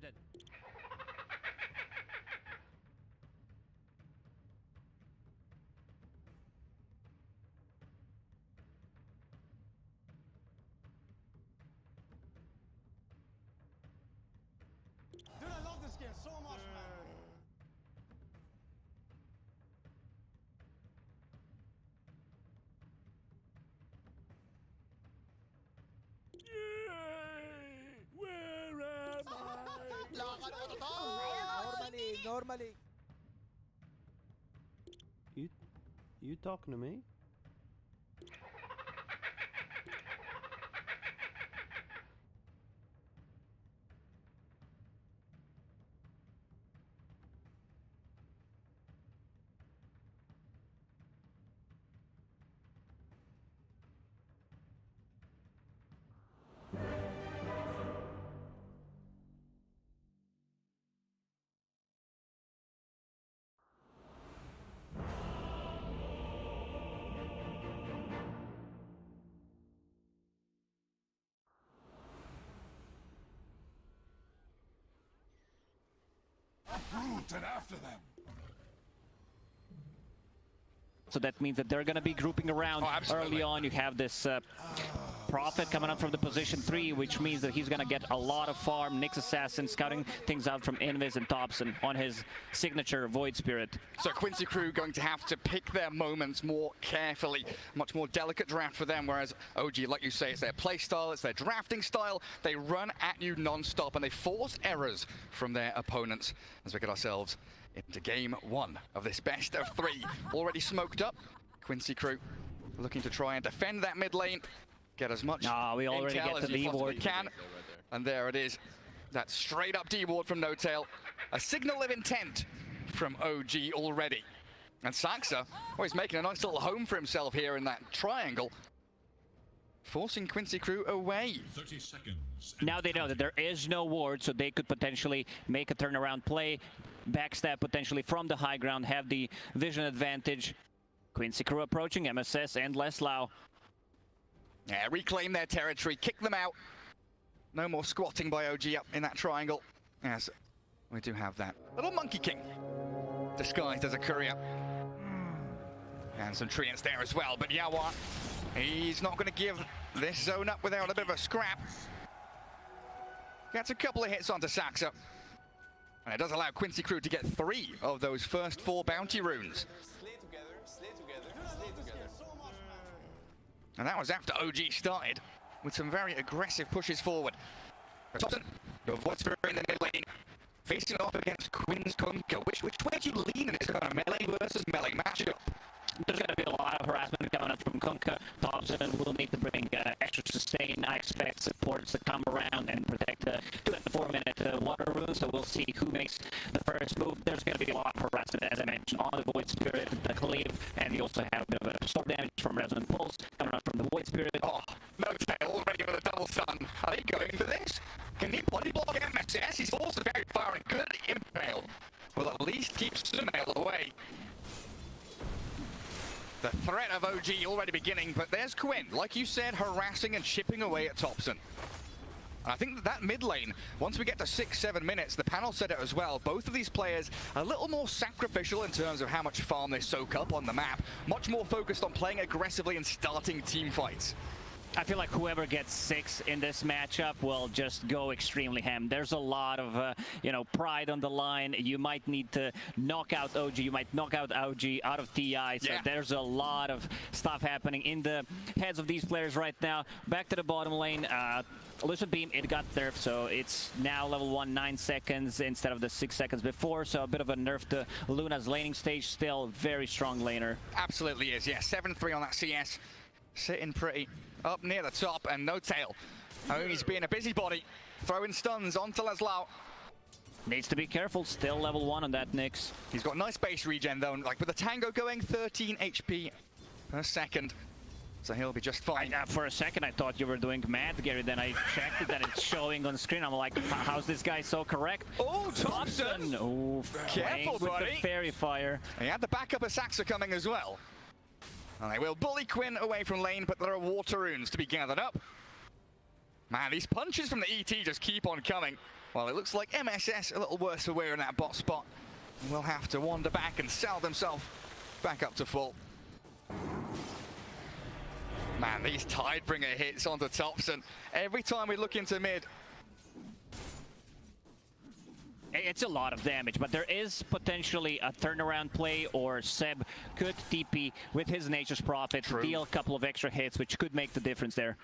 dead. Dude, I love this game so much, man. Normally. You talking to me? And after them. So that means that they're going to be grouping around early on. You have this Prophet coming up from the position 3, which means that he's going to get a lot of farm. Nyx Assassin scouting things out from Invis and Topson on his signature Void Spirit. So Quincy crew going to have to pick their moments more carefully. Much more delicate draft for them, whereas OG, like you say, it's their play style, it's their drafting style. They run at you non-stop and they force errors from their opponents. As we get ourselves into game 1 of this best of 3. Already smoked up. Quincy crew looking to try and defend that mid lane. Get as much we already intel get as the you possibly D-ward. can. And there it is. That straight up D-ward from N0tail. A signal of intent from OG already. And Saxa, well, he's making a nice little home for himself here in that triangle. Forcing Quincy crew away. 30 seconds. Now they know that there is no ward, so they could potentially make a turnaround play, backstab potentially from the high ground, have the vision advantage. Quincy crew approaching MSS and Leslau. Yeah, reclaim their territory, kick them out. No more squatting by OG up in that triangle. Yes, we do have that little Monkey King disguised as a courier. And some treants there as well, but Yawa, he's not going to give this zone up without a bit of a scrap. Gets a couple of hits onto Saxa. And it does allow Quincy crew to get 3 of those first 4 bounty runes. Slay together. And that was after OG started with some very aggressive pushes forward. Topson, your Void Spirit in the mid lane, facing off against Quinn's Kunka. Which way do you lean in this kind of melee versus melee matchup? There's going to be a lot of harassment coming up from Kunka. Topson will need to bring extra sustain. I expect supports to come around and protect the 2 and 4 minute water rune. So we'll see who makes the first move. There's going to be a lot of harassment, as I mentioned, on the Void Spirit, the cleave, and you also have a bit of a storm damage from Resonant Pulse coming up from the Void Spirit. Oh, N0tail already with a double stun. Are they going for this? Can he body block MSS? He's also very far and good at the impale. Will at least keep Sumail away. The threat of OG already beginning, but there's Quinn, like you said, harassing and chipping away at Topson. And I think that mid lane, once we get to 6-7 minutes, the panel said it as well, both of these players a little more sacrificial in terms of how much farm they soak up on the map, much more focused on playing aggressively and starting team fights. I feel like whoever gets 6 in this matchup will just go extremely ham. There's a lot of, pride on the line. You might need to knock out OG. You might knock out OG out of TI. So there's a lot of stuff happening in the heads of these players right now. Back to the bottom lane. Illusion Beam, it got nerfed, so it's now level 1, 9 seconds instead of the 6 seconds before. So a bit of a nerf to Luna's laning stage. Still very strong laner. Absolutely is, yeah. 7-3 on that CS. Sitting pretty up near the top, and N0tail. Oh, he's being a busybody, throwing stuns onto Leslau. Needs to be careful, still level 1 on that Nyx. He's got nice base regen though, like with the tango going 13 HP per second. So he'll be just fine. For a second I thought you were doing math, Gary, then I checked it and it's showing on screen. I'm like, how's this guy so correct? Oh, Topson! Oh, careful, buddy! With the fairy fire. He had the backup of Saxa coming as well. And they will bully Quinn away from lane, but there are water runes to be gathered up. Man, these punches from the ET just keep on coming. Well, it looks like MSS a little worse for wear in that bot spot. Will have to wander back and sell themselves back up to full. Man, these Tidebringer hits onto Topson. Every time we look into mid. It's a lot of damage, but there is potentially a turnaround play, or Seb could TP with his Nature's Prophet, deal a couple of extra hits, which could make the difference there.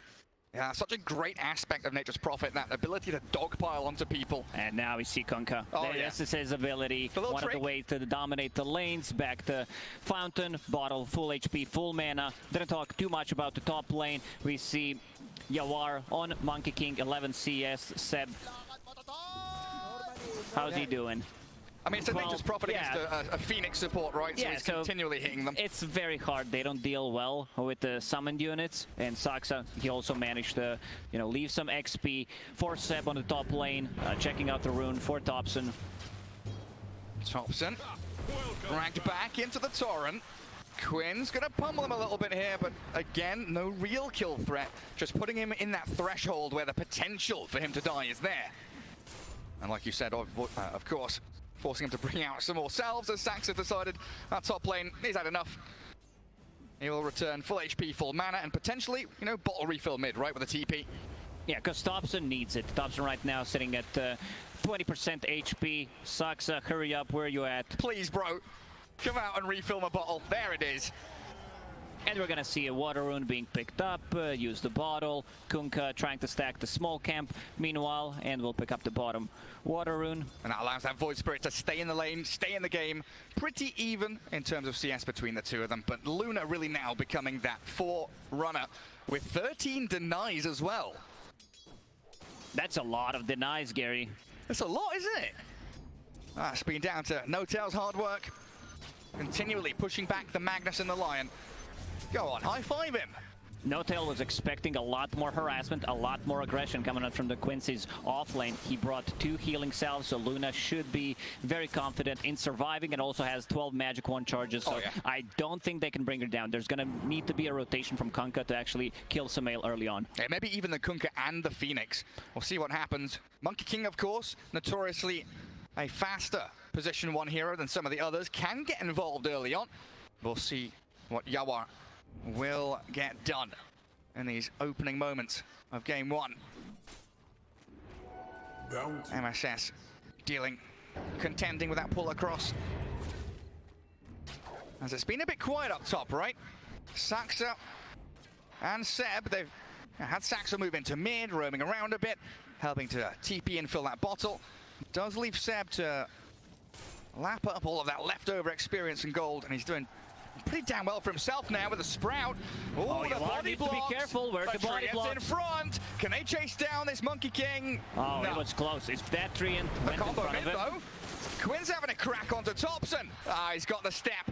Yeah, such a great aspect of Nature's Prophet, that ability to dogpile onto people. And now we see Kunkka. Oh, this is his ability. One of the ways to dominate the lanes. Back to Fountain, bottle, full HP, full mana. Didn't talk too much about the top lane. We see YapzOr on Monkey King, 11 CS. Seb, how's he doing? I mean, it's a Nature's Prophet against a Phoenix support, right? So he's continually hitting them. It's very hard. They don't deal well with the summoned units. And Saksa, he also managed to, leave some XP for Seb on the top lane. Checking out the rune for Topson. Topson dragged back into the Torrent. Quinn's gonna pummel him a little bit here, but again, no real kill threat. Just putting him in that threshold where the potential for him to die is there. And like you said, of course, forcing him to bring out some more salves as Saxa decided that top lane, he's had enough. He will return full HP, full mana, and potentially, bottle refill mid, right, with a TP. Yeah, because Topson needs it. Topson right now sitting at 20% HP. Saxa, hurry up, where are you at? Please, bro, come out and refill my bottle. There it is. And we're gonna see a water rune being picked up, use the bottle. Kunkka trying to stack the small camp meanwhile, and we'll pick up the bottom water rune. And that allows that Void Spirit to stay in the lane, stay in the game. Pretty even in terms of CS between the two of them, but Luna really now becoming that forerunner with 13 denies as well. That's a lot of denies, Gary. That's a lot, isn't it? It's been down to Notel's hard work, continually pushing back the Magnus and the Lion. Go on, high-five him. Notel was expecting a lot more harassment, a lot more aggression coming out from the Quincy's off lane. He brought 2 healing salves, so Luna should be very confident in surviving, and also has 12 magic wand charges, so I don't think they can bring her down. There's gonna need to be a rotation from Kunkka to actually kill Sumail early on. Yeah, maybe even the Kunkka and the Phoenix. We'll see what happens. Monkey King, of course, notoriously a faster position 1 hero than some of the others, can get involved early on. We'll see what YapzOr will get done in these opening moments of game 1. MSS contending with that pull across. As it's been a bit quiet up top, right? Saxa and Seb, they've had Saxa move into mid, roaming around a bit, helping to TP and fill that bottle. Does leave Seb to lap up all of that leftover experience and gold, and he's doing pretty damn well for himself now with a Sprout. Oh, the body blocks. Be careful where the body blocks. In front. Can they chase down this Monkey King? Oh, no. It was close. If that Treant went in front of him. Though. Quinn's having a crack onto Topson. He's got the step.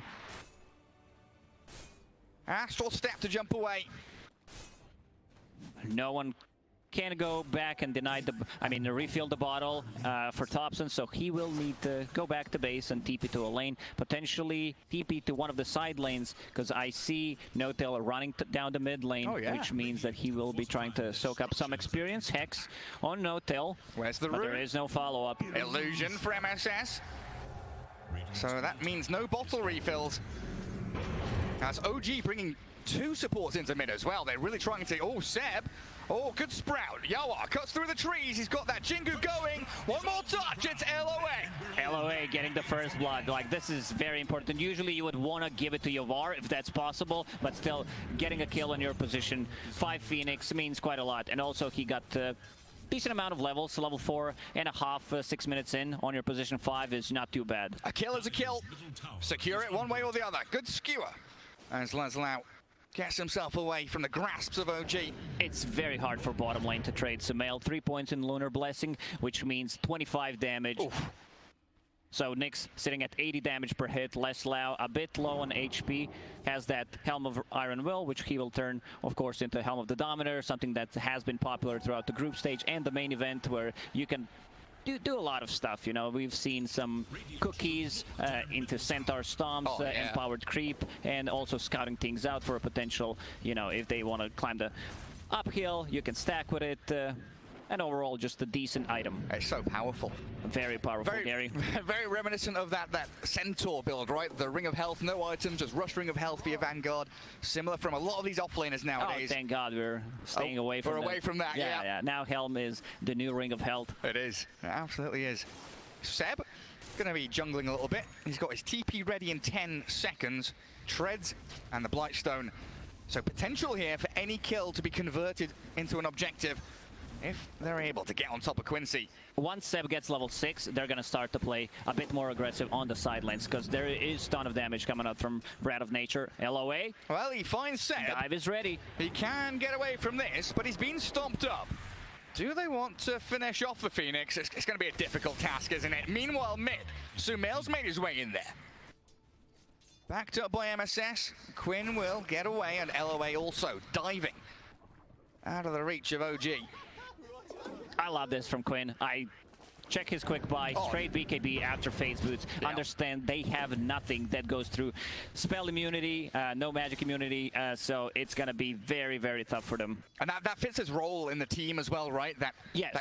Astral step to jump away. No one can go back and refill the bottle for Topson, so he will need to go back to base and TP to a lane, potentially TP to one of the side lanes, because I see Notel running down the mid lane, which means that he will be trying to soak up some experience. Hex on Notel. Where's the but room? There is no follow-up. Illusion for MSS. So that means no bottle refills. As OG bringing 2 supports into mid as well. They're really trying to... Oh, Seb. Oh, good Sprout. YapzOr cuts through the trees. He's got that Jingu going. One more touch. It's LOA. LOA getting the first blood. Like, this is very important. Usually you would want to give it to YapzOr if that's possible, but still getting a kill in your position. 5 Phoenix means quite a lot. And also he got decent amount of levels, level 4.5, 6 minutes in on your position 5 is not too bad. A kill is a kill. Secure it one way or the other. Good skewer. As Leslau gets himself away from the grasps of OG. It's very hard for bottom lane to trade Sumail. 3 points in Lunar Blessing, which means 25 damage. Oof. So Nyx sitting at 80 damage per hit. Leslau a bit low on HP. Has that Helm of Iron Will, which he will turn, of course, into Helm of the Dominator, something that has been popular throughout the group stage and the main event, where you can do a lot of stuff. We've seen some cookies into Centaur Stomps, empowered creep, and also scouting things out for a potential, if they want to climb the uphill, you can stack with it. And overall, just a decent item. It's so powerful. Very powerful, Gary. Very reminiscent of that Centaur build, right? The Ring of Health, no items, just rush Ring of Health for your Vanguard. Similar from a lot of these offlaners nowadays. Oh, thank God we're staying away from that. We're away from that, yeah. Now Helm is the new Ring of Health. It is. It absolutely is. Seb, going to be jungling a little bit. He's got his TP ready in 10 seconds. Treads and the Blightstone. So potential here for any kill to be converted into an objective if they're able to get on top of Quincy. Once Seb gets level 6, they're going to start to play a bit more aggressive on the side lanes because there is a ton of damage coming out from Wrath of Nature. LOA. Well, he finds Seb. Dive is ready. He can get away from this, but he's been stomped up. Do they want to finish off the Phoenix? It's going to be a difficult task, isn't it? Meanwhile, mid, Sumail's made his way in there. Backed up by MSS. Quinn will get away, and LOA also diving out of the reach of OG. I love this from Quinn. I check his quick buy, straight BKB after phase boots. Yeah. Understand they have nothing that goes through spell immunity, no magic immunity, so it's going to be very, very tough for them. And that fits his role in the team as well, right? That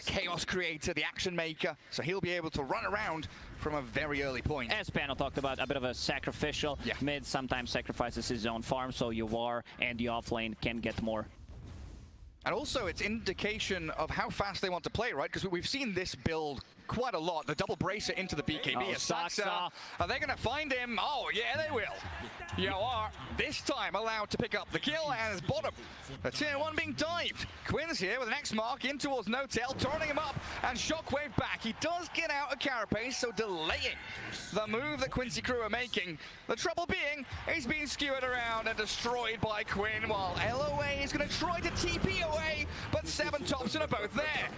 chaos creator, the action maker, so he'll be able to run around from a very early point. As Panel talked about, a bit of a sacrificial. Mid sometimes sacrifices his own farm, so YapzOr and the offlane can get more. And also, it's indication of how fast they want to play, right? Because we've seen this build quite a lot. The double bracer into the BKB. Saksa. Are they going to find him? Oh, yeah, they will. YapzOr, this time allowed to pick up the kill, and his bottom. The tier 1 being dived. Quinn's here with an X mark in towards No-Tail, turning him up, and Shockwave back. He does get out of Carapace, so delaying the move that Quincy crew are making. The trouble being, he's being skewered around and destroyed by Quinn, while LOA is going to try to TP away, but Seb and Topson are both there.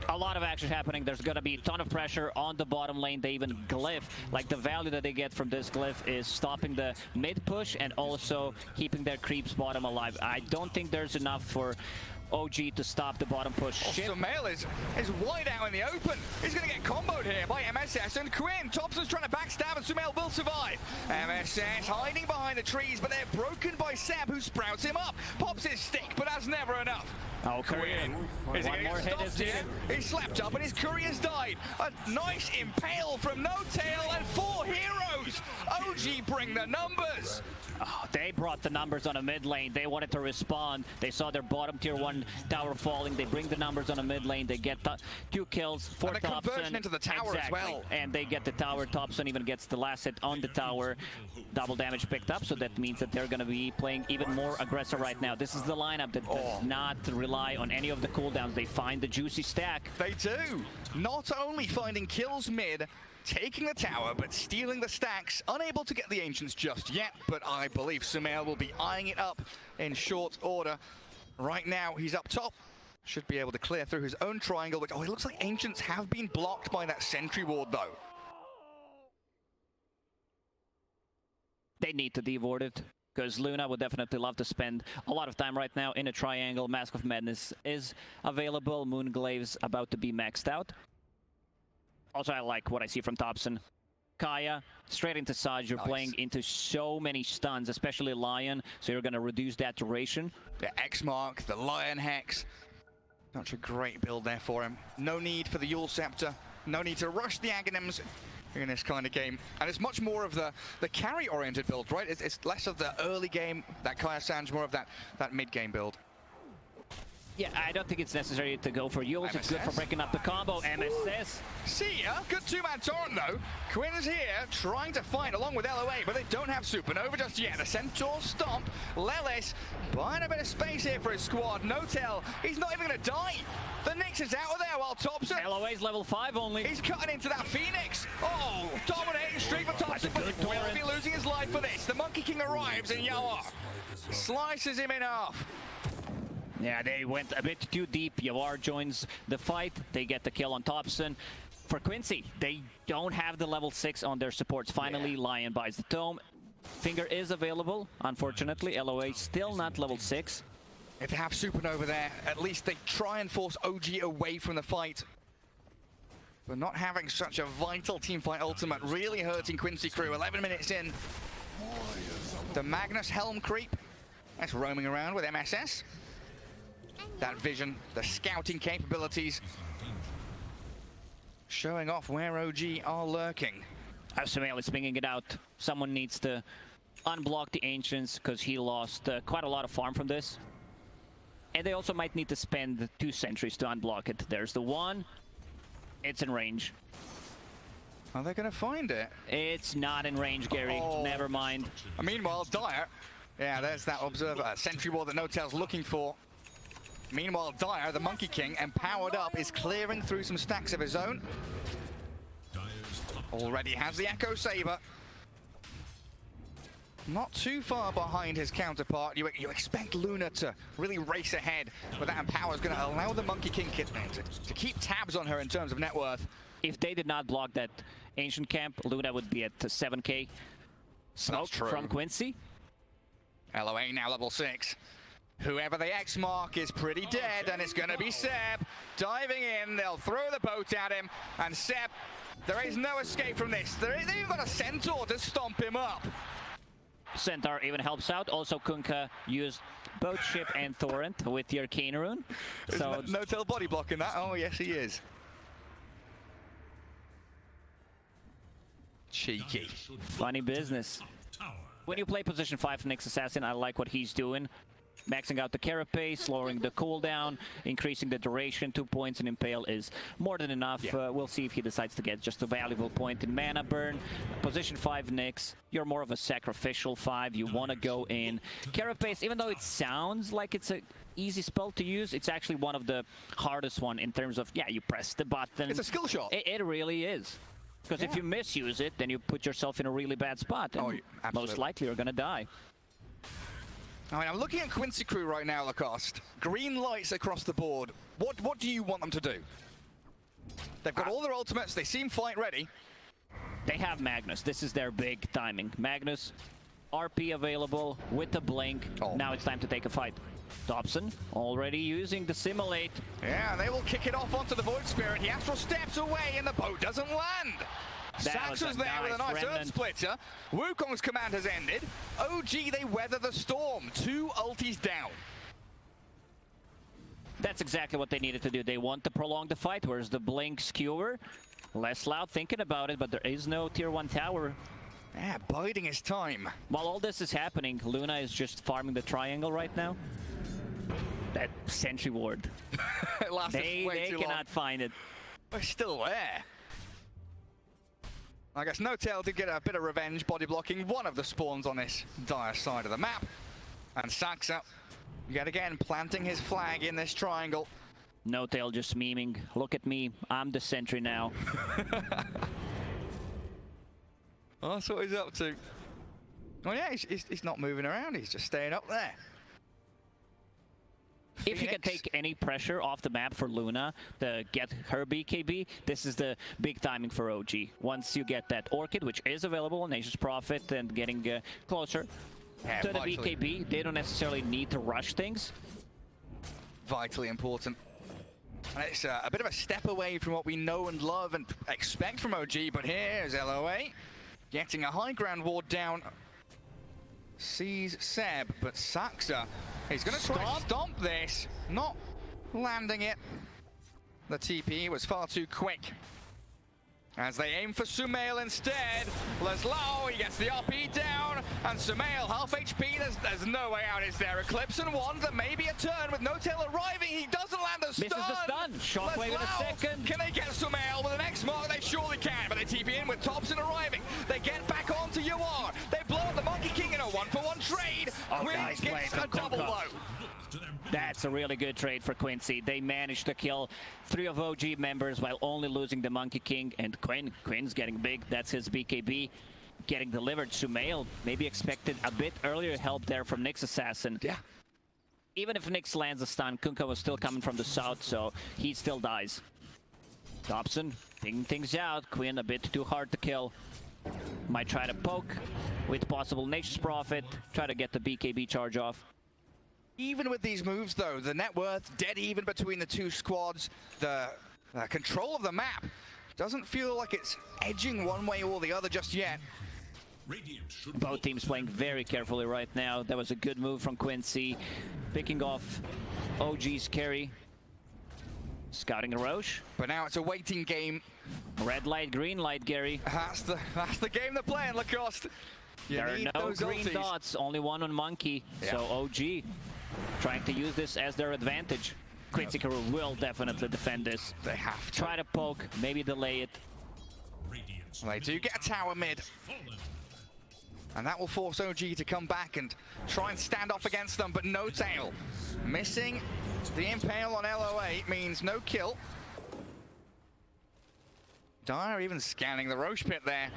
A lot of action happening. There's going to be a ton of pressure on the bottom lane. They even glyph. Like, the value that they get from this glyph is stopping the mid push and also keeping their creeps bottom alive. I don't think there's enough for OG to stop the bottom push. Sumail is wide out in the open. He's going to get comboed here by MSS and Quinn. Topson's trying to backstab and Sumail will survive. MSS hiding behind the trees, but they're broken by Seb, who sprouts him up. Pops his stick, but that's never enough. Oh, Quinn. Is he going to get stopped here? He slept up and his courier's died. A nice impale from No-Tail and 4 heroes. OG bring the numbers. Oh, they brought the numbers on a mid lane. They wanted to respond. They saw their bottom tier 1 tower falling. They bring the numbers on a mid lane. They get 2 kills for and the Topson. Conversion into the tower as well. And they get the tower. Topson even gets the last hit on the tower. Double damage picked up, so that means that they're going to be playing even more aggressive right now. This is the lineup that does not rely on any of the cooldowns. They find the juicy stack. They do. Not only finding kills mid, taking the tower, but stealing the stacks. Unable to get the Ancients just yet, but I believe Sumail will be eyeing it up in short order. Right now, he's up top. Should be able to clear through his own triangle, which, it looks like Ancients have been blocked by that sentry ward, though. They need to devord it, because Luna would definitely love to spend a lot of time right now in a triangle. Mask of Madness is available. Moonglave's about to be maxed out. Also, I like what I see from Topson. Kaya, straight into Saj. You're playing into so many stuns, especially Lion, so you're going to reduce that duration. The X-Mark, the Lion Hex. Such a great build there for him. No need for the Yule Scepter. No need to rush the Aghanims in this kind of game. And it's much more of the carry-oriented build, right? It's less of the early game, that Kaya Sanj, more of that mid-game build. Yeah, I don't think it's necessary to go for Yules. It's good for breaking up the combo. MSS. See ya. Good 2-man torrent, though. Quinn is here, trying to fight along with LOA, but they don't have Supernova just yet. The Centaur stomp. Lelis buying a bit of space here for his squad. No-Tail, he's not even going to die. The Nyx is out of there while Topson. LOA's level 5 only. He's cutting into that Phoenix. Oh, dominating streak for Topson, but he will be losing his life for this. The Monkey King arrives in YapzOr. Slices him in half. Yeah, they went a bit too deep. YapzOr joins the fight. They get the kill on Topson. For Quincy, they don't have the level 6 on their supports. Finally, Lion buys the tome. Finger is available, unfortunately. LOA still not level 6. If they have Supernova there, at least they try and force OG away from the fight. But not having such a vital teamfight ultimate really hurting Quincy crew. 11 minutes in. The Magnus Helm creep. That's roaming around with MSS. that vision, the scouting capabilities, showing off where OG are lurking. Sumail is pinging it out. Someone needs to unblock the Ancients because he lost quite a lot of farm from this. And they also might need to spend 2 sentries to unblock it. There's the one. It's in range. Are they going to find it? It's not in range, Gary. Oh. Never mind. Meanwhile, Dire. Yeah, there's that observer. Sentry wall that NoTail's looking for. Meanwhile, Dire, the Monkey King, empowered up, is clearing through some stacks of his own. Already has the Echo Saber. Not too far behind his counterpart. You expect Luna to really race ahead, but that empower is going to allow the Monkey King kit to keep tabs on her in terms of net worth. If they did not block that Ancient camp, Luna would be at 7k. Smoke from Quincy. LOA now level 6. Whoever they X mark is pretty dead, and it's going to be Seb. Diving in, they'll throw the boat at him, and Seb, there is no escape from this. They've even got a Centaur to stomp him up. Centaur even helps out. Also, Kunkka used both Ship and Torrent with the Arcane Rune. So NoTail body blocking that. Oh, yes, he is. Cheeky. Funny business. When you play position 5 Nyx Assassin, I like what he's doing. Maxing out the carapace, lowering the cooldown, increasing the duration. 2 points in Impale is more than enough. Yeah. We'll see if he decides to get just a valuable point in mana burn. Position 5 Nyx, you're more of a sacrificial 5. You want to go in. Carapace, even though it sounds like it's a easy spell to use, it's actually one of the hardest one in terms of, yeah, you press the button. It's a skill shot. It really is. Because if you misuse it, then you put yourself in a really bad spot. And most likely you're going to die. I mean, I'm looking at Quincy crew right now, Lacoste. Green lights across the board. What do you want them to do? They've got all their ultimates. They seem fight ready. They have Magnus. This is their big timing. Magnus, RP available with the blink. Now it's time to take a fight. Topson already using the Simulate. Yeah, they will kick it off onto the Void Spirit. The Astral steps away and the boat doesn't land. Saxon's there with a nice Earth Splitter. Wukong's command has ended. OG, they weather the storm. 2 ultis down. That's exactly what they needed to do. They want to prolong the fight. Where's the blink skewer? Less loud thinking about it, but there is no tier 1 tower. Yeah, biding his time. While all this is happening, Luna is just farming the triangle right now. That sentry ward. They cannot find it. We're still there. I guess NoTail did get a bit of revenge body blocking one of the spawns on this dire side of the map. And Saxa, yet again, planting his flag in this triangle. NoTail just memeing, look at me, I'm the sentry now. Oh, that's what he's up to. Oh yeah, he's not moving around, he's just staying up there. If you can take any pressure off the map for Luna to get her BKB, this is the big timing for OG. Once you get that Orchid, which is available on Nature's Prophet, and getting closer to the BKB, they don't necessarily need to rush things. Vitally important. And it's a bit of a step away from what we know and love and expect from OG, but here's LOA getting a high ground ward down. Sees Seb, but Saxa is going to try and stomp this, not landing it. The TP was far too quick. As they aim for Sumail instead, Miroslaw, he gets the RP down, and Sumail, half HP, there's no way out, is there? Eclipse and one, that may be a turn with NoTail arriving, he doesn't land the stun! Misses the stun, shockwave in a second. Can they get Sumail with the next mark? They surely can, but they TP in with Topson arriving. They get back onto Yuan, they blow up the Monkey King in a 1-for-1 trade. Quincy gets a double low. That's a really good trade for Quincy. They managed to kill 3 of OG members while only losing the Monkey King, and Quinn's getting big. That's his BKB getting delivered. Sumail maybe expected a bit earlier help there from Nyx Assassin. Yeah. Even if Nyx lands a stun, Kunkka was still coming from the south, so he still dies. Topson picking things out. Quinn a bit too hard to kill. Might try to poke with possible Nature's Prophet. Try to get the BKB charge off. Even with these moves, though, the net worth dead even between the 2 squads. The control of the map doesn't feel like it's edging one way or the other just yet. Both teams playing very carefully right now. That was a good move from Quincy, picking off OG's carry. Scouting the Roche. But now it's a waiting game. Red light, green light, Gary. That's the game they're playing, Lacoste. There are no green dots, only one on Monkey. Yeah. So OG trying to use this as their advantage. Quincy Crew will definitely defend this. They have to. Try to poke, maybe delay it. They do get a tower mid. And that will force OG to come back and try and stand off against them, but no tail. Missing the impale on LOA means no kill. Dire even scanning the Roche pit there.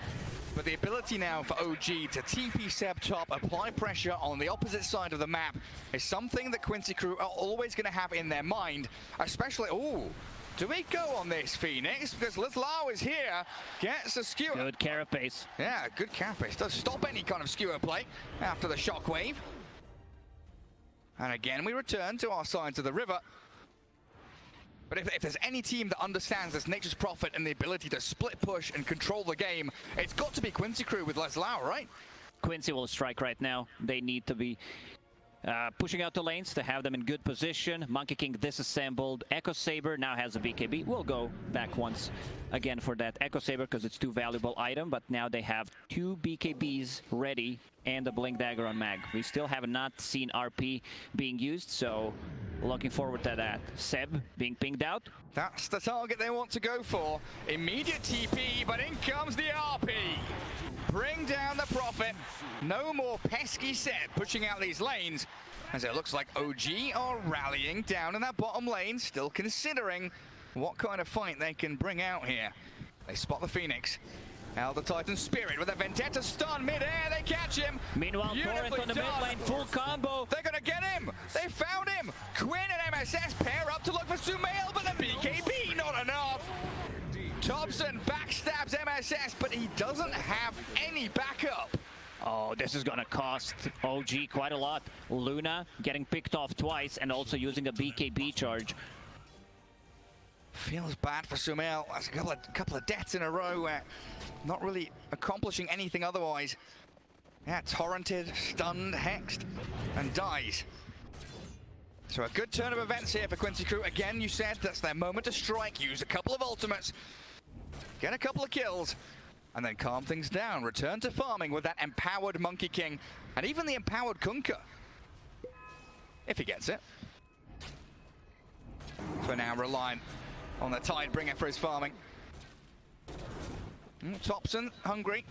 But the ability now for OG to TP Seb top, apply pressure on the opposite side of the map is something that Quincy Crew are always going to have in their mind. Especially, ooh, do we go on this Phoenix? Because LaNm is here, gets a skewer. Good carapace. Yeah, good carapace. Does stop any kind of skewer play after the shockwave. And again, we return to our sides of the river. But if there's any team that understands this nature's prophet and the ability to split push and control the game, it's got to be Quincy Crew with LaNm, right? Quincy will strike right now. They need to be pushing out the lanes to have them in good position. Monkey King disassembled. Echo Saber now has a BKB. We'll go back once again for that Echo Saber because it's too valuable item. But now they have 2 BKBs ready and a Blink Dagger on Mag. We still have not seen RP being used, so looking forward to that. Seb being pinged out. That's the target they want to go for. Immediate TP, but in comes the RP. Bring down the Prophet. No more pesky Seb pushing out these lanes, as it looks like OG are rallying down in that bottom lane, still considering what kind of fight they can bring out here. They spot the Phoenix. Elder Titan Spirit with a Vendetta stun mid-air, they catch him. Meanwhile, Torrent on the mid lane, full combo. They're gonna get him. They found him. Quinn and MSS pair up to look for Sumail, but the BKB not enough. Topson backstabs MSS, but he doesn't have any backup. Oh, this is gonna cost OG quite a lot. Luna getting picked off twice and also using a BKB charge. Feels bad for Sumail. That's a couple of deaths in a row where not really accomplishing anything otherwise. Yeah, torrented, stunned, hexed, and dies. So a good turn of events here for Quincy Crew. Again, you said that's their moment to strike. Use a couple of ultimates, get a couple of kills, and then calm things down. Return to farming with that empowered Monkey King, and even the empowered Kunkka, if he gets it. For now, relying on the Tidebringer for his farming. Topson hungry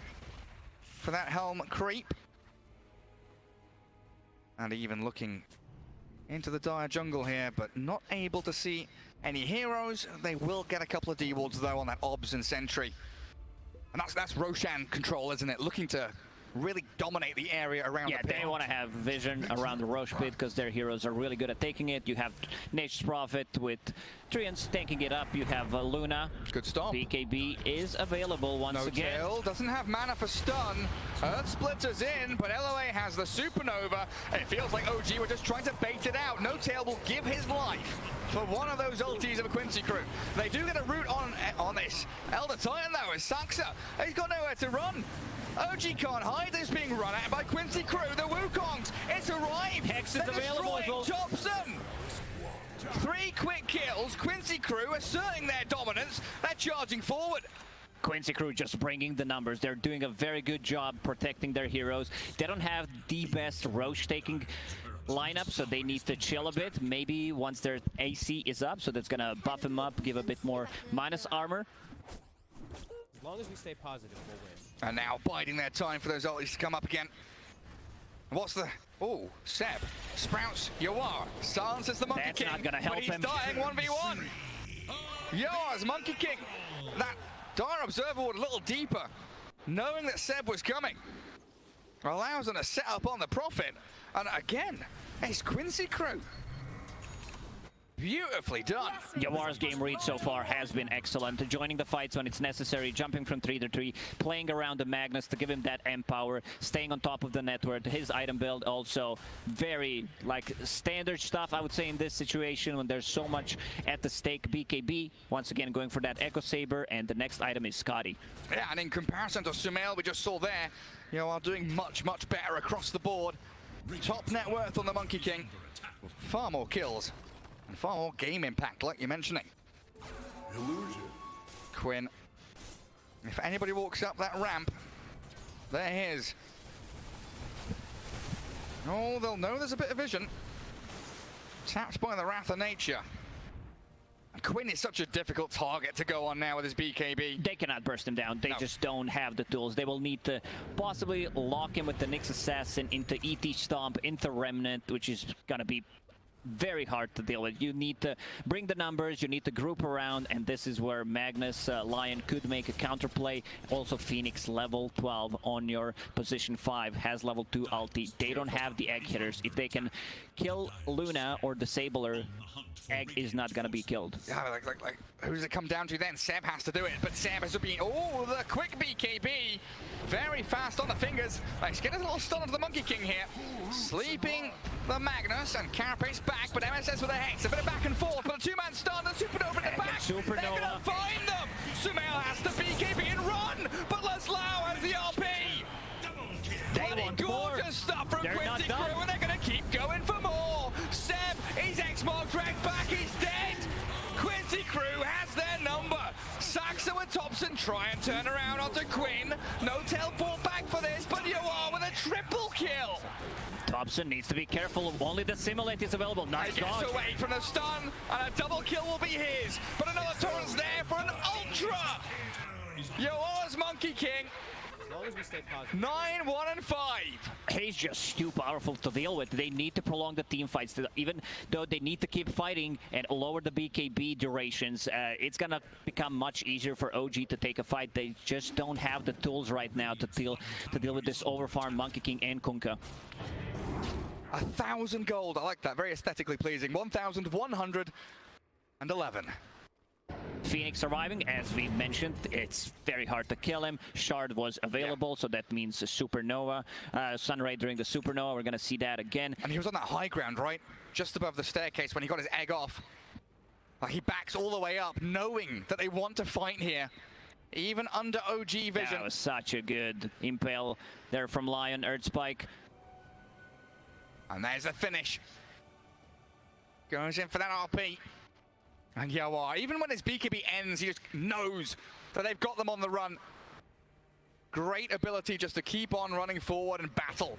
for that Helm creep. And even looking into the dire jungle here, but not able to see any heroes. They will get a couple of D-wards though on that Obs and Sentry. And that's Roshan control, isn't it? Looking to really dominate the area around the pit. Yeah, they want to have vision around the Roche pit because their heroes are really good at taking it. You have Nature's Prophet with Trians taking it up. You have Luna. Good stop. BKB is available once again. No tail, doesn't have mana for stun. Earth Splitter's in, but LOA has the Supernova. It feels like OG were just trying to bait it out. No tail will give his life for one of those ultis of a Quincy Crew. They do get a root on this. Elder Titan though is Saxa. He's got nowhere to run. OG can't hide. It's being run at by Quincy Crew. The Wukongs. It's arrived. Hex is available as well. Topson. 3 quick kills. Quincy Crew asserting their dominance. They're charging forward. Quincy Crew just bringing the numbers. They're doing a very good job protecting their heroes. They don't have the best Roche taking lineup, so they need to chill a bit. Maybe once their AC is up, so that's gonna buff him up, give a bit more minus armor. As long as we stay positive, we'll win. And now biding their time for those ultis to come up again. What's the... Oh, Seb. Sprouts Yawar. Silences the Monkey King. That's not gonna help him. But he's dying 1v1. Yawar's Monkey King. That Dire Observer would a little deeper, knowing that Seb was coming. Allows them to set up on the Prophet. And again, it's Quincy Crew. Beautifully done. Yawar's game read so far has been excellent. Joining the fights when it's necessary, jumping from 3 to 3, playing around the Magnus to give him that empower, staying on top of the network. His item build also very like standard stuff, I would say, in this situation when there's so much at the stake. BKB once again going for that Echo Saber, and the next item is Scotty. Yeah, and in comparison to Sumail we just saw there, are doing much, much better across the board. Top net worth on the Monkey King. Far more kills and far more game impact, like you're mentioning. Quinn. If anybody walks up that ramp, they're his. Oh, they'll know there's a bit of vision. Tapped by the Wrath of Nature. Quinn is such a difficult target to go on now with his BKB. They cannot burst him down. They just don't have the tools. They will need to possibly lock him with the Nyx Assassin into ET Stomp, into Remnant, which is going to be very hard to deal with. You need to bring the numbers, you need to group around, and this is where Magnus Lion could make a counterplay. Also Phoenix level 12 on your position 5 has level 2 ulti. They don't have the egg hitters. If they can kill Luna or disable her, egg is not gonna be killed. Yeah, like who does it come down to then? Seb has to do it, but Seb has to be, oh, the quick BKB. Very fast on the fingers. Let's get a little stun of the Monkey King here. Sleeping the Magnus, and Carapace back, but MSS with a Hex. A bit of back and forth, but a two-man stun, the Supernova in the back. Supernova. They're gonna find them. Sumail has to BKB and run, but Miroslaw has the RP. Bloody gorgeous stuff from Quincy crew, and they're gonna keep going for more. Seb, he's X-Mark dragged back, he's dead. Quincy crew has their number. Saxa with Topson try and turn around onto Quinn. No teleport back for this, but YapzOr with a triple kill. Topson needs to be careful. Only the Simulate is available. Nice he gets away from the stun, and a double kill will be his. But another torrent's there for an ultra. YapzOr's Monkey King. As long as we stay positive. 9, 1, and 5. He's just too powerful to deal with. They need to prolong the team fights. Even though they need to keep fighting and lower the BKB durations, it's gonna become much easier for OG to take a fight. They just don't have the tools right now to deal with this overfarmed Monkey King and Kunkka. 1,000 gold. I like that. Very aesthetically pleasing. 1,111. Phoenix surviving, as we mentioned, it's very hard to kill him. Shard was available, so that means a Supernova. Sunray during the Supernova, we're gonna see that again. And he was on that high ground, right? Just above the staircase when he got his egg off. He backs all the way up, knowing that they want to fight here. Even under OG vision. That was such a good impale there from Lion, Earth Spike. And there's the finish. Goes in for that RP. And YapzOr, even when his BKB ends, he just knows that they've got them on the run. Great ability just to keep on running forward and battle.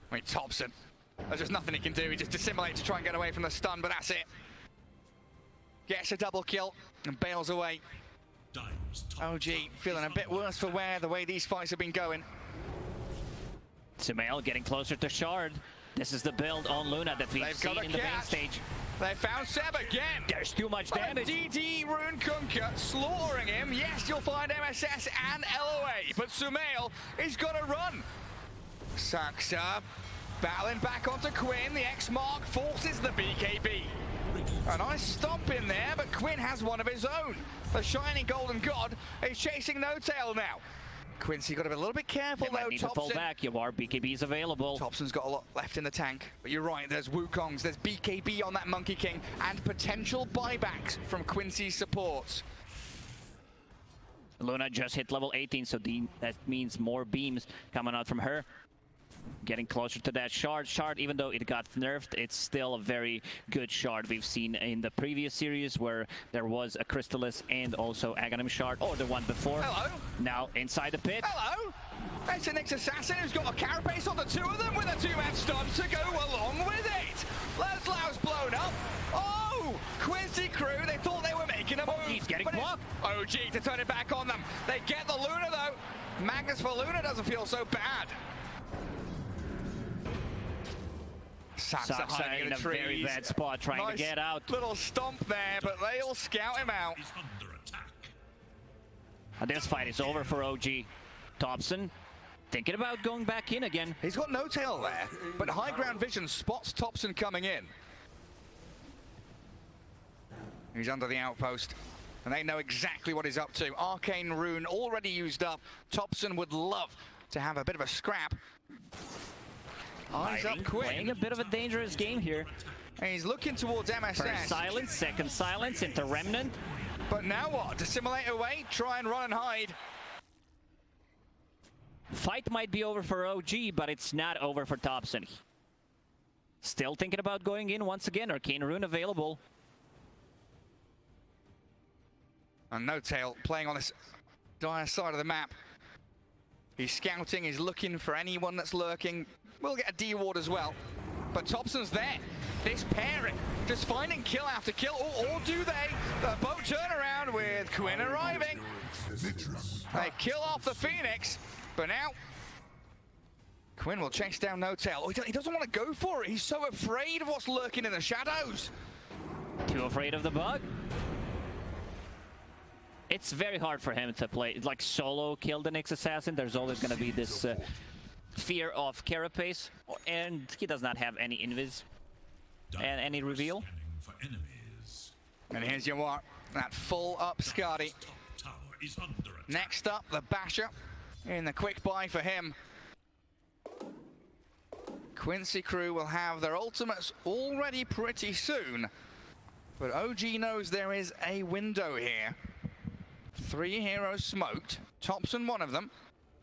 Wait, Topson. There's just nothing he can do. He just dissimulates to try and get away from the stun, but that's it. Gets a double kill and bails away. OG feeling a bit worse for wear the way these fights have been going. Sumail getting closer to Shard. This is the build on Luna that we've seen in the main stage. They found Seb again. There's too much damage. DD Rune Kunkka slaughtering him. Yes, you'll find MSS and LOA, but Sumail is gonna run. Saxa battling back onto Quinn. The X-Mark forces the BKB. A nice stomp in there, but Quinn has one of his own. The Shining Golden God is chasing No Tail now. Quincy got to be a little bit careful though. Need to fall back. YapzOr BKB is available. Topson's got a lot left in the tank, but you're right. There's Wukongs, there's BKB on that Monkey King, and potential buybacks from Quincy's supports. Luna just hit level 18, so that means more beams coming out from her. Getting closer to that Shard. Shard, even though it got nerfed, it's still a very good Shard. We've seen in the previous series where there was a Crystallis and also Aghanim Shard, or the one before. Hello. Now inside the pit. Hello. That's an Nyx Assassin who's got a Carapace on the two of them with a two-man stun to go along with it. Miroslaw's blown up. Oh, Quincy crew, they thought they were making a move. He's getting blocked. OG to turn it back on them. They get the Luna though. Magnus for Luna doesn't feel so bad. Saxa in a very bad spot, trying to get out. Little stomp there, but they all scout him out. And this fight is over for OG. Topson thinking about going back in again. He's got No Tail there, but high ground vision spots Topson coming in. He's under the outpost, and they know exactly what he's up to. Arcane Rune already used up. Topson would love to have a bit of a scrap. Eyes up Quinn. Playing a bit of a dangerous game here. And he's looking towards MSS. First silence, second silence into Remnant. But now what? Dissimulate away, try and run and hide. Fight might be over for OG, but it's not over for Topson. Still thinking about going in once again. Arcane Rune available. And No Tail playing on this dire side of the map. He's scouting, he's looking for anyone that's lurking. We'll get a D-ward as well. But Topson's there. This pairing just finding kill after kill, or do they? The boat turnaround with Quinn arriving. They kill off the Phoenix, but now Quinn will chase down No Tail. Oh, he doesn't want to go for it. He's so afraid of what's lurking in the shadows. Too afraid of the bug? It's very hard for him to play. It's like solo kill the Nyx Assassin. There's always going to be this fear of carapace, and he does not have any invis and any reveal. And here's Yatoro, that full up Skadi. Next up, the Basher in the quick buy for him. Quincy crew will have their ultimates already pretty soon, but OG knows there is a window here. 3 heroes smoked, Topson one of them.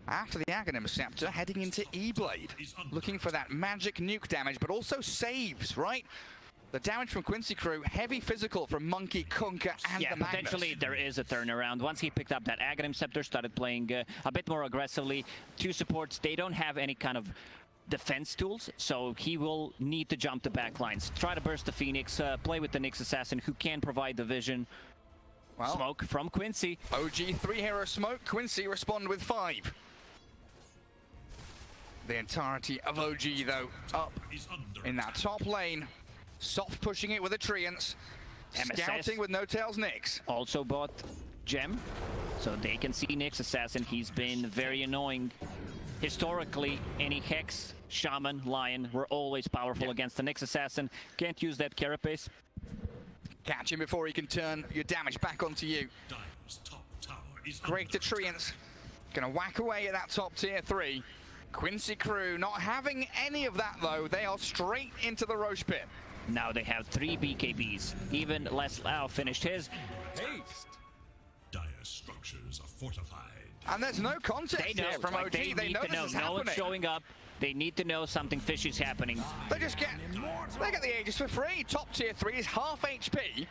After the LaNm Scepter, heading into E-Blade, looking for that magic nuke damage, but also saves, right? The damage from Quincy crew, heavy physical from Monkey, Kunkka, and the Magnus. Potentially there is a turnaround. Once he picked up that LaNm Scepter, started playing a bit more aggressively. 2 supports, they don't have any kind of defense tools, so he will need to jump the back lines. Try to burst the Phoenix, play with the Nyx Assassin, who can provide the vision. Well, smoke from Quincy. OG 3 hero smoke, Quincy respond with 5. The entirety of OG though, up in that top lane. Soft pushing it with a Treants. Scouting with No Tail's Nyx. Also bought Gem, so they can see Nyx Assassin. He's been very annoying. Historically, any Hex, Shaman, Lion were always powerful against the Nyx Assassin. Can't use that carapace. Catch him before he can turn your damage back onto you. Great to Treants. Gonna whack away at that top tier 3. Quincy crew not having any of that though. They are straight into the Roche pit. Now they have 3 BKBs. Even LaNm finished his. Haste. Dire structures are fortified. And there's no context here from OG. They know this is happening. No one's showing up. They need to know something fishy is happening. They get the Aegis for free. Top tier 3 is half HP.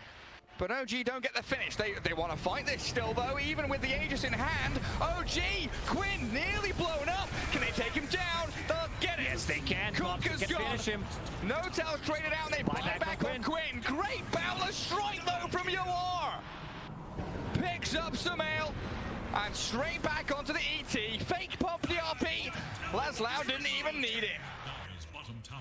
But OG don't get the finish. They want to fight this still though, even with the Aegis in hand. OG, Quinn nearly blown up. Can they take him down? They'll get it. Yes, they can. Kunkka's can gone. finish him. No Tail's traded out. They buy back on Quinn. Great boundless strike though from Yatoro. Picks up some ale. And straight back onto the ET. Fake pump the RP. LaNm didn't even need it.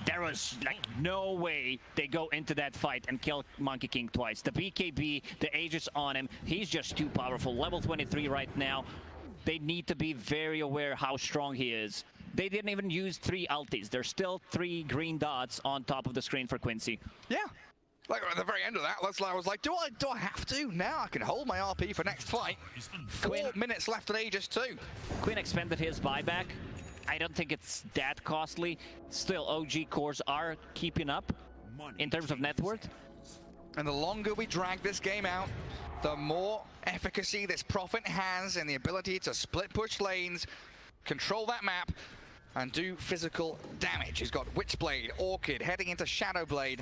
There was like no way they go into that fight and kill Monkey King twice. The BKB, the Aegis on him, he's just too powerful. Level 23 right now. They need to be very aware how strong he is. They didn't even use 3 ultis. There's still 3 green dots on top of the screen for Quincy. Yeah. Like at the very end of that, LaNm was like, do I have to? Now I can hold my RP for next fight. 4 minutes left at Aegis 2. Quinn expended his buyback. I don't think it's that costly. Still, OG cores are keeping up in terms of net worth. And the longer we drag this game out, the more efficacy this Prophet has in the ability to split push lanes, control that map, and do physical damage. He's got Witchblade, Orchid, heading into Shadowblade.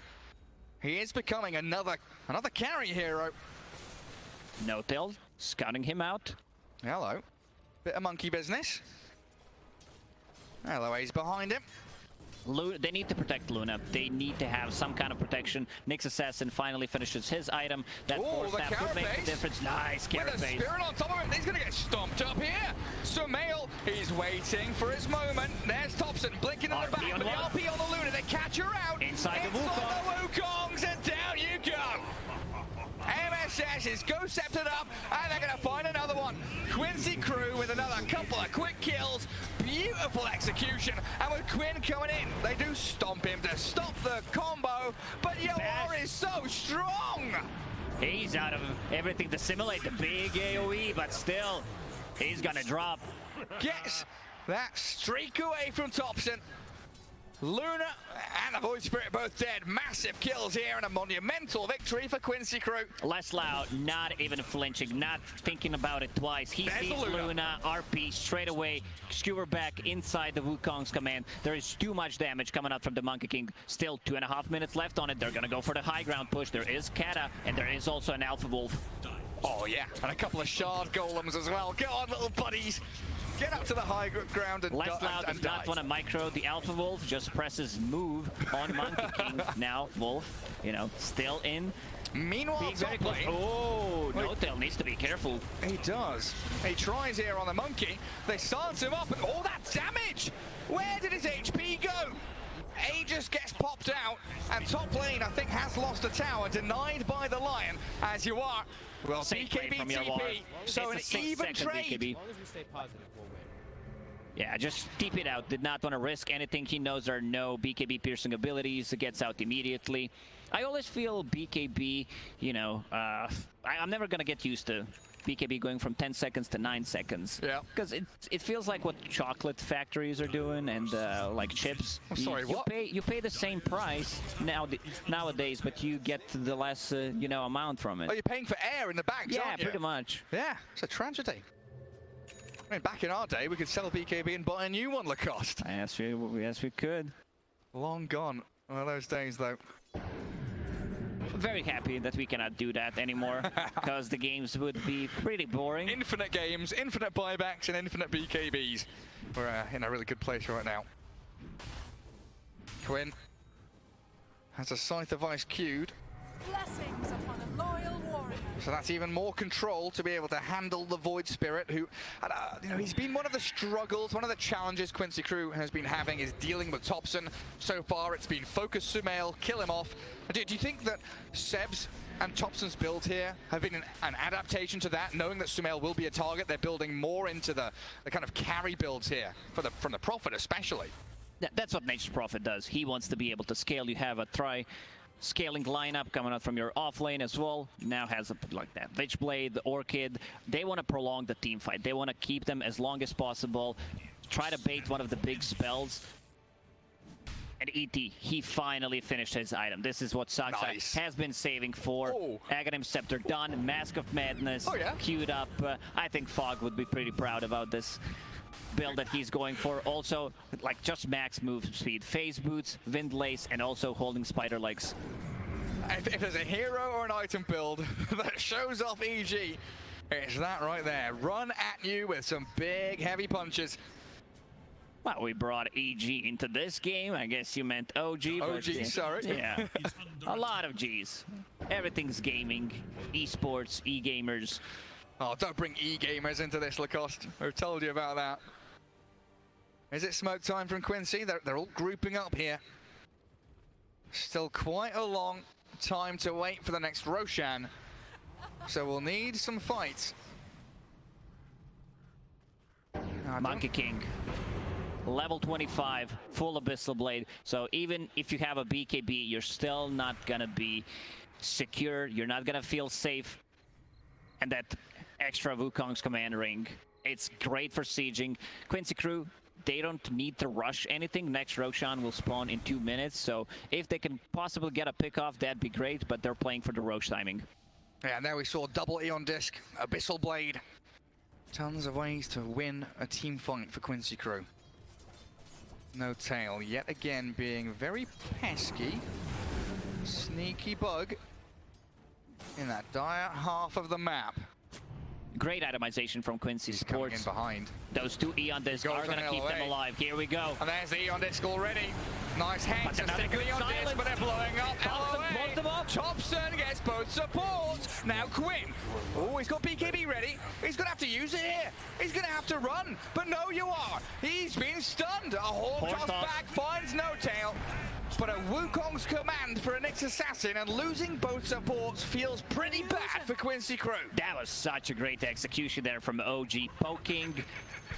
He is becoming another carry hero. No Tail scouting him out. Hello. Bit of monkey business. Hello, he's behind him. They need to protect Luna. They need to have some kind of protection. Nyx Assassin finally finishes his item. That force snap could make the difference. Nice carapace. With a spirit on top of him, he's going to get stomped up here. Sumail, he's waiting for his moment. There's Topson blinking in the back, but the RP on the Luna. They catch her out. Inside the Wukongs, and down you go. MSS is go sceptered up, and they're going to find another one. Quincy crew with another couple of quick kills. Beautiful execution. And with Quinn coming in, they do stomp him to stop the combo. But Yatoro is so strong. He's out of everything to simulate the big AoE, but still, he's going to drop. Gets that streak away from Topson. Luna and the Void Spirit both dead. Massive kills here and a monumental victory for Quincy Crew. Miroslaw not even flinching, not thinking about it twice. He There's sees Luna, RP straight away, skewer back inside the Wukong's command. There is too much damage coming out from the Monkey King. Still 2.5 minutes left on it. They're gonna go for the high ground push. There is Kata, and there is also an Alpha Wolf. Oh yeah, and a couple of shard golems as well. Go on, little buddies. Get up to the high ground and Miroslaw does not want to micro the Alpha Wolf, just presses move on Monkey King. Now Wolf, you know, still in. Meanwhile, Being very close. Oh, Notail needs to be careful. He does. He tries here on the monkey. They start him up, and all that damage! Where did his HP go? A just gets popped out, and top lane, I think, has lost a tower, denied by the Lion, as you are. Well, Safe play BKB from your TP, ward. so an It's a even 6-second trade. BKB. As long as we stay positive, we'll win. Yeah, just keep it out. Did not want to risk anything. He knows there are no BKB piercing abilities. It gets out immediately. I always feel BKB, you know, I'm never going to get used to BKB going from 10 seconds to 9 seconds. Yeah. Because it feels like what chocolate factories are doing and like chips. I'm sorry, what? You pay the same price nowadays, but you get the less, you know, amount from it. Oh, you're paying for air in the bags, Yeah, aren't you? pretty much. Yeah, it's a tragedy. I mean, back in our day, we could sell BKB and buy a new one, Lacoste. Yes, we could. Long gone. One of those days, though. Very happy that we cannot do that anymore, because the games would be pretty boring. Infinite games, infinite buybacks, and infinite BKBs. We're in a really good place right now. Quinn has a Scythe of Ice queued. Blessings upon a loyal warrior. So that's even more control to be able to handle the Void Spirit, who, you know, he's been one of the struggles, one of the challenges Quincy Crew has been having is dealing with Topson. So far, it's been focus Sumail, kill him off. Do you think that Seb's and Topson's build here have been an adaptation to that, knowing that Sumail will be a target? They're building more into the kind of carry builds here, from the Prophet especially. That's what Nature's Prophet does. He wants to be able to scale. You have a scaling lineup coming out from your off lane as well. Now has like that Witchblade, the Orchid. They want to prolong the team fight. They want to keep them as long as possible. Try to bait one of the big spells. And ET, he finally finished his item. This is what Saksa Nice. has been saving for. Oh. Aghanim Scepter done. Mask of Madness queued up. I think Fog would be pretty proud about this build that he's going for. Also, like, just max move speed. Phase boots, wind lace, and also holding spider legs. If there's a hero or an item build that shows off EG, it's that right there. Run at you with some big, heavy punches. Well, we brought EG into this game. I guess you meant OG. OG, but, sorry. Yeah, a lot of Gs. Everything's gaming, esports, e-gamers. Oh, don't bring e-gamers into this, Lacoste. We've told you about that. Is it smoke time from Quincy? They're all grouping up here. Still quite a long time to wait for the next Roshan. So we'll need some fights. Monkey King. Level 25, full Abyssal Blade. So even if you have a BKB, you're still not gonna be secure. You're not gonna feel safe. And that extra Wukong's command ring. It's great for sieging. Quincy Crew, they don't need to rush anything. Next Roshan will spawn in 2 minutes. So if they can possibly get a pick off, that'd be great. But they're playing for the Roche timing. Yeah, and there we saw double Eon Disc, Abyssal Blade. Tons of ways to win a team fight for Quincy Crew. No tail, yet again being very pesky. Sneaky bug in that dire half of the map. Great itemization from Quincy He's coming in Sports. behind. Those two Eon Discs are going to keep them alive. Here we go. And there's the Eon Disc already. Nice hex and another stick good Eon Disc, silence. but they're blowing up. Both them up. Topson gets both supports. Now Quinn. Oh, he's got BKB ready. He's going to have to use it here. He's going to have to run. But no, you are. He's been stunned. A Horn toss back finds no tail. But a Wukong's command for a Nyx Assassin, and losing both supports feels pretty bad for Quincy Crew. That was such a great execution there from OG. Poking,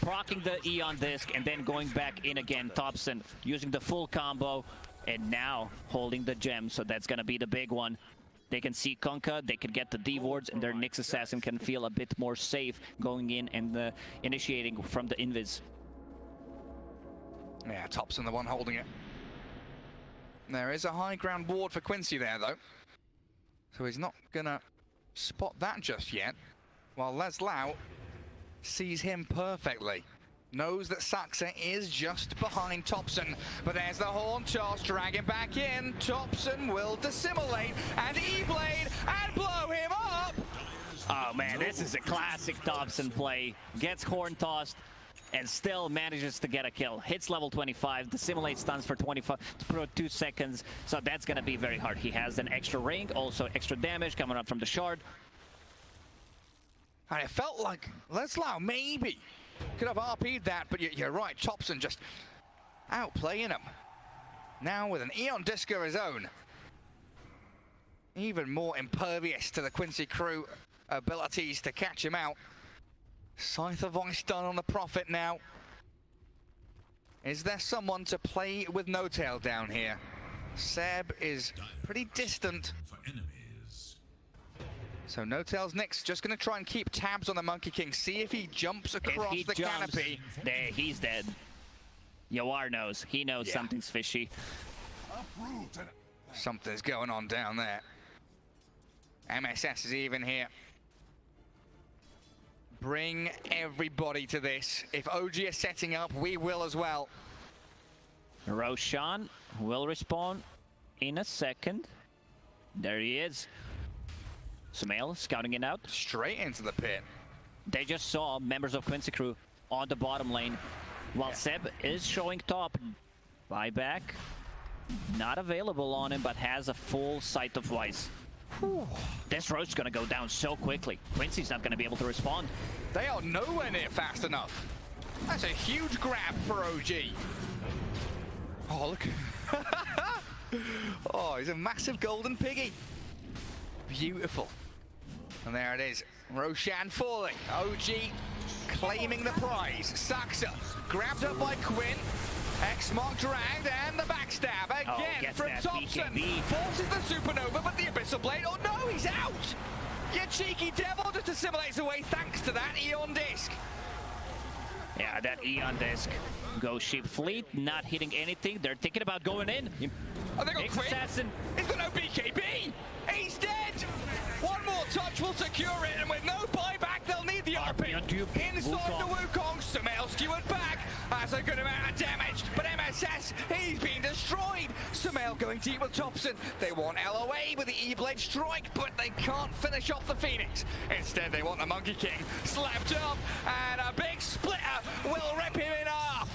proccing the Eon Disc, and then going back in again. Topson using the full combo, and now holding the gem. So that's going to be the big one. They can see Kunkka, they can get the D-wards, and their Nyx Assassin can feel a bit more safe going in and initiating from the invis. Yeah, Topson the one holding it. There is a high ground ward for Quincy there, though. So he's not gonna spot that just yet. While LaNm sees him perfectly. Knows that Saxa is just behind Topson. But there's the horn toss, drag him back in. Topson will dissimulate and E-Blade and blow him up! Oh man, this is a classic Topson play. Gets horn tossed and still manages to get a kill. Hits level 25, dissimulate stuns for 2 seconds. So that's gonna be very hard. He has an extra ring, also extra damage coming up from the shard. And it felt like LaNm maybe could have RP'd that, but you're right, Topson just outplaying him. Now with an Eon Disc of his own. Even more impervious to the Quincy crew abilities to catch him out. Scythe of Voice done on the Prophet now. Is there someone to play with No Tail down here? Seb is pretty distant. For enemies. So No Tail's next, just gonna try and keep tabs on the Monkey King, see if he jumps across If he the jumps, canopy. there, he's dead. Yawar knows. He knows something's fishy. Something's going on down there. MSS is even here. Bring everybody to this. If OG is setting up, we will as well. Roshan will respawn in a second. There he is. Sumail scouting it out. Straight into the pit. They just saw members of Quincy crew on the bottom lane. While Seb is showing top. Buyback. Not available on him, but has a full sight of Vice. This road's gonna go down so quickly. Quincy's not gonna be able to respond. They are nowhere near fast enough. That's a huge grab for OG. Oh, look. Oh, he's a massive golden piggy. Beautiful. And there it is. Roshan falling. OG claiming the prize. Saxa grabbed up by Quinn. X-Mark dragged and the backstab again from Topson. BKB. Forces the supernova, but the Abyssal Blade. Oh no, he's out! You cheeky devil, just assimilates away thanks to that Eon Disc. Yeah, that Eon Disc. Ghost Ship Fleet not hitting anything. They're thinking about going in. Oh, they got Quinn. Assassin. He's got no BKB. He's dead. One more touch will secure it, and with no buyback, they'll need the RP. Inside the Wukong, Sumail skewered back. That's a good amount of damage, but MSS, he's being destroyed. Sumail going deep with Topson. They want LOA with the E-Blade strike, but they can't finish off the Phoenix. Instead, they want the Monkey King slapped up, and a big splitter will rip him in half.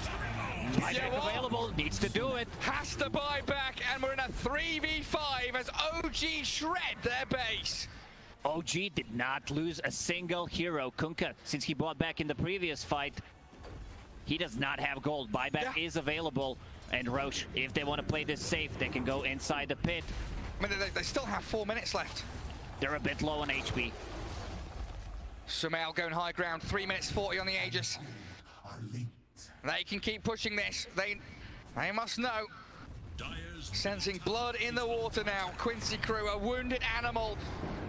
Available, needs to do it. Has to buy back, and we're in a 3v5 as OG shred their base. OG did not lose a single hero. Kunkka, since he bought back in the previous fight, he does not have gold. Buyback is available. And Roche, if they want to play this safe, they can go inside the pit. I mean, they still have 4 minutes left. They're a bit low on HP. Sumail going high ground, 3 minutes 40 on the Aegis. They can keep pushing this. They must know. Sensing blood in the water now. Quincy crew, a wounded animal.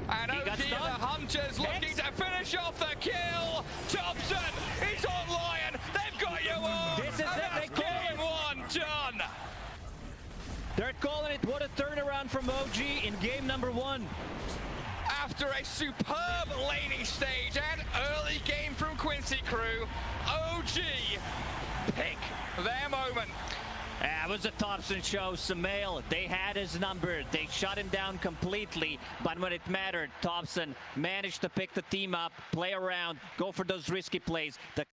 And OG the Hunters looking to finish off the kill. Topson is on Lion. They've got you all. This is it. Game one done. They're calling it. What a turnaround from OG in game number 1. After a superb laning stage and early game from Quincy crew, OG pick their moment. It was a Topson show. Sumail, they had his number. They shut him down completely. But when it mattered, Topson managed to pick the team up, play around, go for those risky plays. The